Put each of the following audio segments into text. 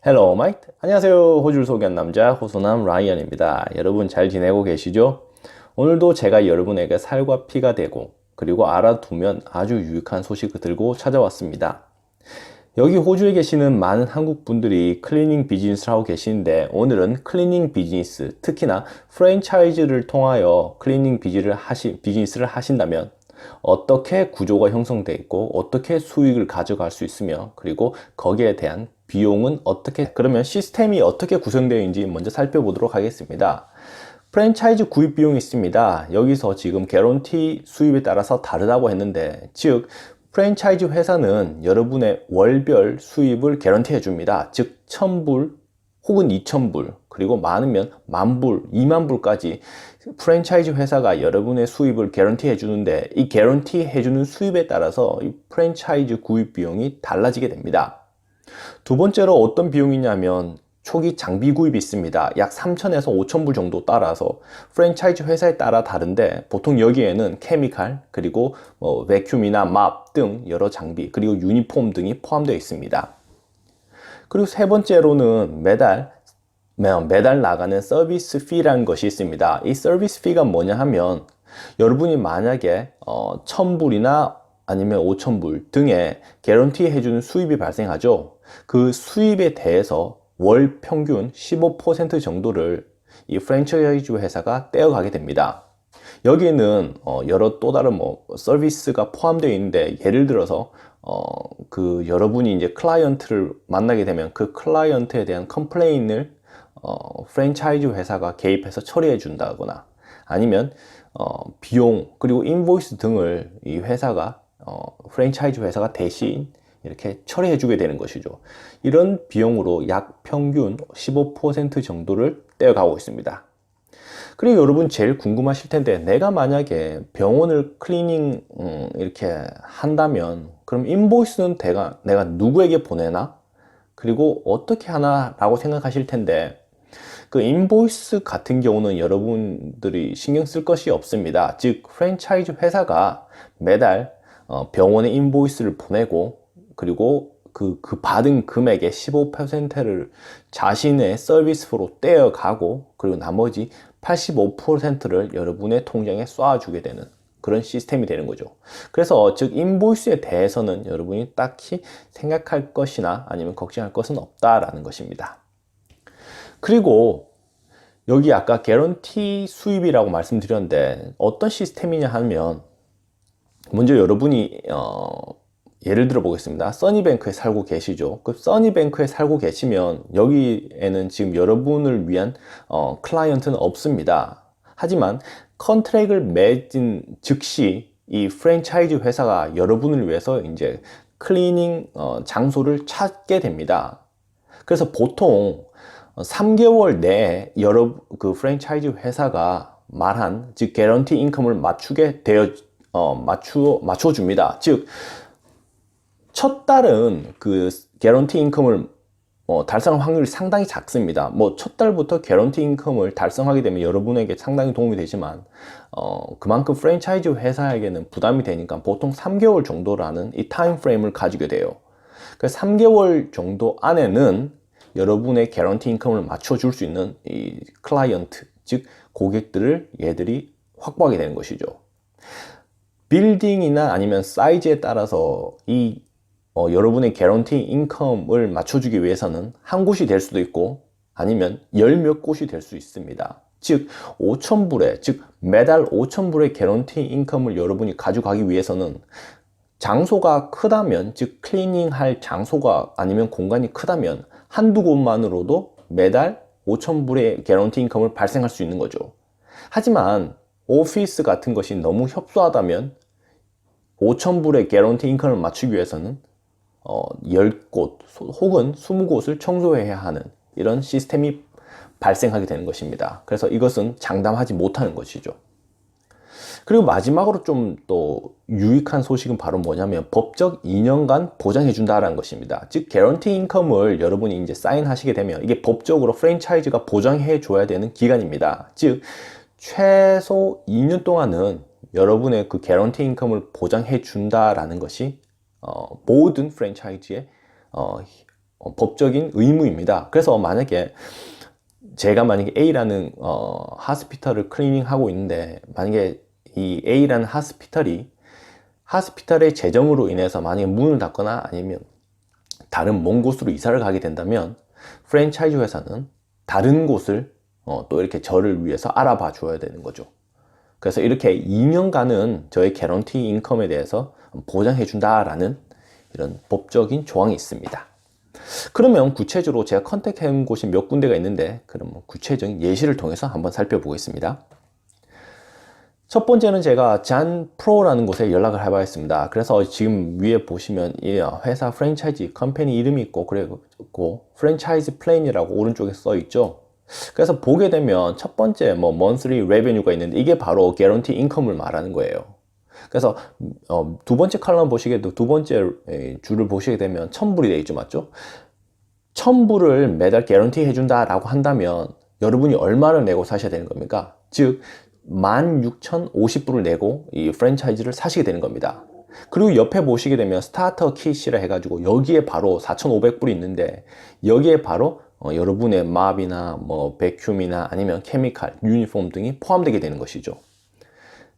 헬로 마이트. 안녕하세요. 호주를 소개한 남자 호소남 라이언입니다. 여러분 잘 지내고 계시죠? 오늘도 제가 여러분에게 살과 피가 되고 그리고 알아두면 아주 유익한 소식을 들고 찾아왔습니다. 여기 호주에 계시는 많은 한국 분들이 클리닝 비즈니스를 하고 계시는데 오늘은 클리닝 비즈니스, 특히나 프랜차이즈를 통하여 클리닝 비즈니스를 하신다면 어떻게 구조가 형성되어 있고 어떻게 수익을 가져갈 수 있으며 그리고 거기에 대한 비용은 어떻게, 그러면 시스템이 어떻게 구성되어 있는지 먼저 살펴보도록 하겠습니다. 프랜차이즈 구입 비용이 있습니다. 여기서 지금 개런티 수입에 따라서 다르다고 했는데, 즉 프랜차이즈 회사는 여러분의 월별 수입을 개런티해 줍니다. 즉 1000불 혹은 2000불, 그리고 많으면 10,000불, 20,000불까지 프랜차이즈 회사가 여러분의 수입을 개런티해 주는데, 이 개런티해 주는 수입에 따라서 이 프랜차이즈 구입 비용이 달라지게 됩니다. 두 번째로 어떤 비용이냐면 초기 장비 구입이 있습니다. 약 3,000에서 5,000불 정도 따라서 프랜차이즈 회사에 따라 다른데, 보통 여기에는 케미칼, 그리고 베큐um이나 막 등 여러 장비, 그리고 유니폼 등이 포함되어 있습니다. 그리고 세 번째로는 매달 나가는 서비스 피라는 것이 있습니다. 이 서비스 피가 뭐냐 하면, 여러분이 만약에 1,000불이나 아니면 5,000불 등의 개런티 해주는 수입이 발생하죠. 그 수입에 대해서 월 평균 15% 정도를 이 프랜차이즈 회사가 떼어가게 됩니다. 여기에는 여러 또 다른 서비스가 포함되어 있는데, 예를 들어서 여러분이 이제 클라이언트를 만나게 되면 그 클라이언트에 대한 컴플레인을 프랜차이즈 회사가 개입해서 처리해 준다거나, 아니면 비용 그리고 인보이스 등을 이 회사가 프랜차이즈 회사가 대신 이렇게 처리해 주게 되는 것이죠. 이런 비용으로 약 평균 15% 정도를 떼어가고 있습니다. 그리고 여러분 제일 궁금하실 텐데, 내가 만약에 병원을 클리닝 이렇게 한다면 그럼 인보이스는 내가 누구에게 보내나? 그리고 어떻게 하나? 라고 생각하실 텐데, 그 인보이스 같은 경우는 여러분들이 신경 쓸 것이 없습니다. 즉 프랜차이즈 회사가 매달 병원에 인보이스를 보내고, 그리고 그 받은 금액의 15%를 자신의 서비스로 떼어가고, 그리고 나머지 85%를 여러분의 통장에 쏴주게 되는 그런 시스템이 되는 거죠. 그래서 즉 인보이스에 대해서는 여러분이 딱히 생각할 것이나 아니면 걱정할 것은 없다라는 것입니다. 그리고 여기 아까 개런티 수입이라고 말씀드렸는데 어떤 시스템이냐 하면, 먼저 여러분이 예를 들어 보겠습니다. 써니뱅크에 살고 계시죠. 그 써니뱅크에 살고 계시면 여기에는 지금 여러분을 위한 클라이언트는 없습니다. 하지만 컨트랙을 맺은 즉시 이 프랜차이즈 회사가 여러분을 위해서 이제 클리닝 장소를 찾게 됩니다. 그래서 보통 3개월 내에 그 프랜차이즈 회사가 말한, 즉 개런티 인컴을 맞춰줍니다. 즉 첫 달은 그 개런티 인컴을 달성할 확률이 상당히 작습니다. 첫 달부터 개런티 인컴을 달성하게 되면 여러분에게 상당히 도움이 되지만 그만큼 프랜차이즈 회사에게는 부담이 되니까 보통 3개월 정도라는 이 타임 프레임을 가지게 돼요. 그 3개월 정도 안에는 여러분의 개런티 인컴을 맞춰줄 수 있는 이 클라이언트, 즉 고객들을 얘들이 확보하게 되는 것이죠. 빌딩이나 아니면 사이즈에 따라서 여러분의 개런티 인컴을 맞춰주기 위해서는 한 곳이 될 수도 있고 아니면 열 몇 곳이 될 수 있습니다. 즉 5,000불에, 즉 매달 5,000불의 개런티 인컴을 여러분이 가져가기 위해서는 장소가 크다면, 즉 클리닝 할 장소가 아니면 공간이 크다면 한두 곳만으로도 매달 5,000불의 개런티 인컴을 발생할 수 있는 거죠. 하지만 오피스 같은 것이 너무 협소하다면 5,000불의 개런티 인컴을 맞추기 위해서는 10곳 혹은 20곳을 청소해야 하는 이런 시스템이 발생하게 되는 것입니다. 그래서 이것은 장담하지 못하는 것이죠. 그리고 마지막으로 좀 또 유익한 소식은 바로 뭐냐면 법적 2년간 보장해 준다라는 것입니다. 즉 개런티 인컴을 여러분이 이제 사인하시게 되면 이게 법적으로 프랜차이즈가 보장해 줘야 되는 기간입니다. 즉 최소 2년 동안은 여러분의 그 개런티 인컴을 보장해 준다라는 것이 모든 프랜차이즈의 법적인 의무입니다. 그래서 제가 만약에 A라는 하스피털을 클리닝 하고 있는데, 만약에 이 A라는 하스피털의 재정으로 인해서 만약에 문을 닫거나 아니면 다른 먼 곳으로 이사를 가게 된다면, 프랜차이즈 회사는 다른 곳을 또 이렇게 저를 위해서 알아봐 줘야 되는 거죠. 그래서 이렇게 2년간은 저의 개런티 인컴에 대해서 보장해 준다라는 이런 법적인 조항이 있습니다. 그러면 구체적으로 제가 컨택한 곳이 몇 군데가 있는데, 그럼 구체적인 예시를 통해서 한번 살펴보겠습니다. 첫 번째는 제가 잔 프로라는 곳에 연락을 해봐야겠습니다. 그래서 지금 위에 보시면 이 회사 프랜차이즈 컴퍼니 이름이 있고, 그리고 프랜차이즈 플랜이라고 오른쪽에 써 있죠. 그래서 보게 되면 첫 번째 monthly revenue가 있는데, 이게 바로 guarantee income을 말하는 거예요. 그래서 두 번째 칼럼 보시게도 두 번째 줄을 보시게 되면 1000불이 되어 있죠, 맞죠? 1000불을 매달 개런티 해준다 라고 한다면 여러분이 얼마를 내고 사셔야 되는 겁니까? 즉 16,050불을 내고 이 프랜차이즈를 사시게 되는 겁니다. 그리고 옆에 보시게 되면 스타터 킷이라 해가지고 여기에 바로 4,500불이 있는데, 여기에 바로 여러분의 맙이나 베큐움이나 아니면 케미칼, 유니폼 등이 포함되게 되는 것이죠.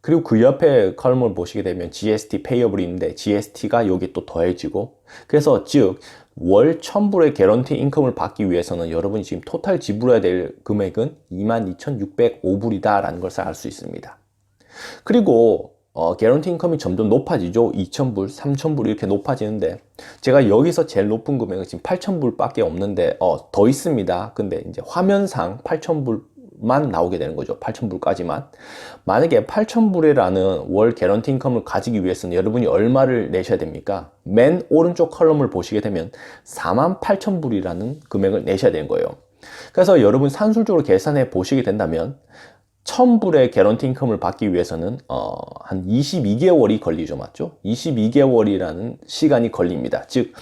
그리고 그 옆에 컬럼을 보시게 되면 GST 페이어블이 있는데, GST가 여기 또 더해지고, 그래서 즉 월 1000불의 개런티 인컴을 받기 위해서는 여러분이 지금 토탈 지불해야 될 금액은 22,605불이다 라는 것을 알 수 있습니다. 그리고 개런티 인컴이 점점 높아지죠. 2,000불, 3,000불 이렇게 높아지는데, 제가 여기서 제일 높은 금액은 지금 8,000불 밖에 없는데 더 있습니다. 근데 이제 화면상 8,000불만 나오게 되는 거죠. 8,000불까지만. 만약에 8,000불이라는 월 개런티 인컴을 가지기 위해서는 여러분이 얼마를 내셔야 됩니까? 맨 오른쪽 컬럼을 보시게 되면 48,000불이라는 금액을 내셔야 되는 거예요. 그래서 여러분 산술적으로 계산해 보시게 된다면 1000불의 개런티 인컴을 받기 위해서는 한 22개월이 걸리죠, 맞죠? 22개월이라는 시간이 걸립니다. 즉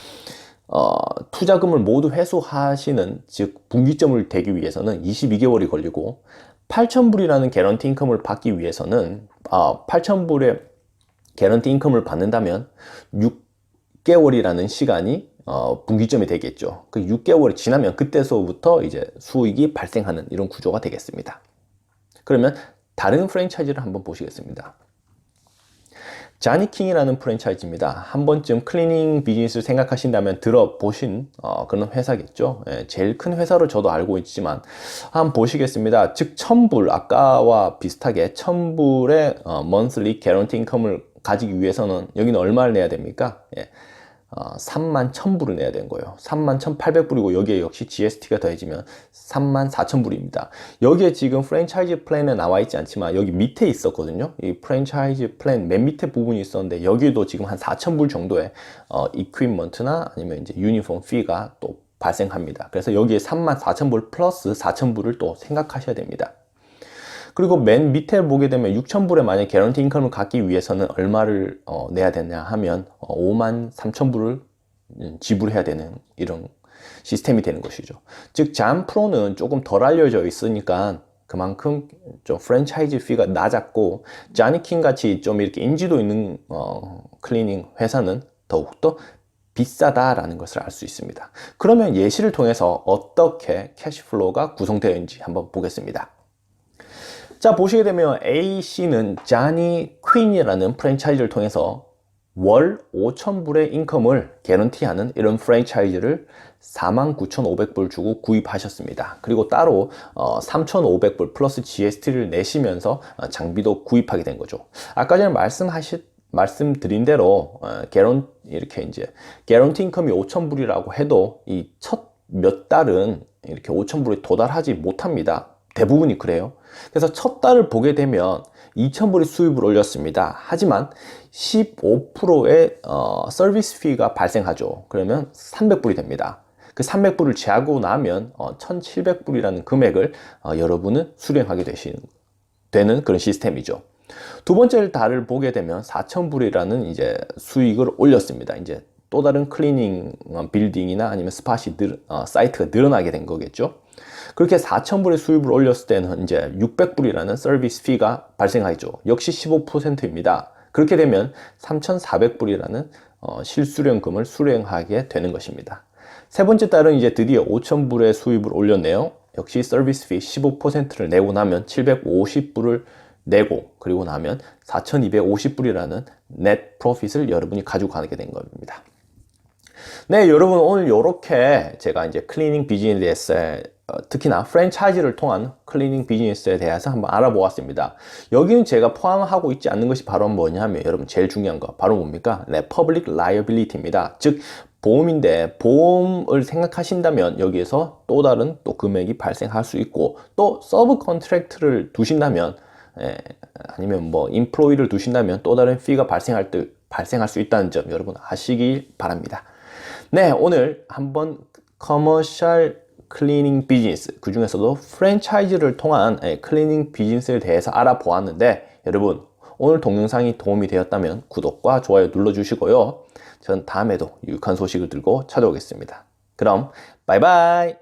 투자금을 모두 회수하시는, 즉 분기점을 대기 위해서는 22개월이 걸리고, 8,000불이라는 개런티 인컴을 받기 위해서는 8,000불의 개런티 인컴을 받는다면 6개월이라는 시간이 분기점이 되겠죠. 그 6개월이 지나면 그때서부터 이제 수익이 발생하는 이런 구조가 되겠습니다. 그러면 다른 프랜차이즈를 한번 보시겠습니다. 자니킹이라는 프랜차이즈입니다. 한 번쯤 클리닝 비즈니스를 생각하신다면 들어보신 그런 회사겠죠. 제일 큰 회사로 저도 알고 있지만 한번 보시겠습니다. 즉 1000불, 아까와 비슷하게 1000불의 monthly guarantee income을 가지기 위해서는 여기는 얼마를 내야 됩니까? 31,000불을 내야 되는 거예요. 31,800불이고 여기에 역시 GST가 더해지면 34,000불입니다. 여기에 지금 프랜차이즈 플랜에 나와 있지 않지만 여기 밑에 있었거든요. 이 프랜차이즈 플랜 맨 밑에 부분이 있었는데, 여기도 지금 한 4,000불 정도의 이퀴먼트나 아니면 이제 유니폼 피가 또 발생합니다. 그래서 여기에 34,000불 플러스 4,000불을 또 생각하셔야 됩니다. 그리고 맨 밑에 보게 되면 6,000불에 만약 개런티 인컴을 갖기 위해서는 얼마를 내야 되냐 하면 53,000불을 지불해야 되는 이런 시스템이 되는 것이죠. 즉 잔 프로는 조금 덜 알려져 있으니까 그만큼 좀 프랜차이즈 피가 낮았고, 자니킹 같이 좀 이렇게 인지도 있는 클리닝 회사는 더욱더 비싸다라는 것을 알 수 있습니다. 그러면 예시를 통해서 어떻게 캐시플로우가 구성되어 있는지 한번 보겠습니다. 자, 보시게 되면 A씨는 자니 퀸이라는 프랜차이즈를 통해서 월 5,000불의 인컴을 개런티하는 이런 프랜차이즈를 49,500불 주고 구입하셨습니다. 그리고 따로 3,500불 플러스 GST를 내시면서 장비도 구입하게 된 거죠. 아까 전에 말씀드린 대로 이렇게 이제 개런티 인컴이 5,000불이라고 해도 이 첫 몇 달은 이렇게 5,000불에 도달하지 못합니다. 대부분이 그래요. 그래서 첫 달을 보게 되면 2,000불의 수입을 올렸습니다. 하지만 15%의 서비스 피가 발생하죠. 그러면 300불이 됩니다. 그 300불을 제하고 나면 1,700불이라는 금액을 여러분은 수령하게 되는 그런 시스템이죠. 두 번째 달을 보게 되면 4,000불이라는 이제 수익을 올렸습니다. 이제 또 다른 클리닝 빌딩이나 아니면 사이트가 늘어나게 된 거겠죠. 그렇게 4,000불의 수입을 올렸을 때는 이제 600불이라는 서비스 피가 발생하죠. 역시 15%입니다. 그렇게 되면 3,400불이라는 실수령금을 수령하게 되는 것입니다. 세 번째 달은 이제 드디어 5,000불의 수입을 올렸네요. 역시 서비스 피 15%를 내고 나면 750불을 내고 그리고 나면 4,250불이라는 넷 프로핏을 여러분이 가지고 가게 된 겁니다. 네, 여러분 오늘 이렇게 제가 이제 클리닝 비즈니스에 특히나 프랜차이즈를 통한 클리닝 비즈니스에 대해서 한번 알아보았습니다. 여기는 제가 포함하고 있지 않는 것이 바로 뭐냐면 여러분 제일 중요한 거 바로 뭡니까? 네, 퍼블릭 라이어빌리티입니다. 즉 보험인데 보험을 생각하신다면 여기에서 또 다른 또 금액이 발생할 수 있고 또 서브 컨트랙트를 두신다면 아니면 뭐 인플로이를 두신다면 또 다른 피가 발생할 수 있다는 점 여러분 아시길 바랍니다. 네, 오늘 한번 커머셜 클리닝 비즈니스 그 중에서도 프랜차이즈를 통한 클리닝 비즈니스에 대해서 알아보았는데 여러분 오늘 동영상이 도움이 되었다면 구독과 좋아요 눌러주시고요. 전 다음에도 유익한 소식을 들고 찾아오겠습니다. 그럼 바이바이.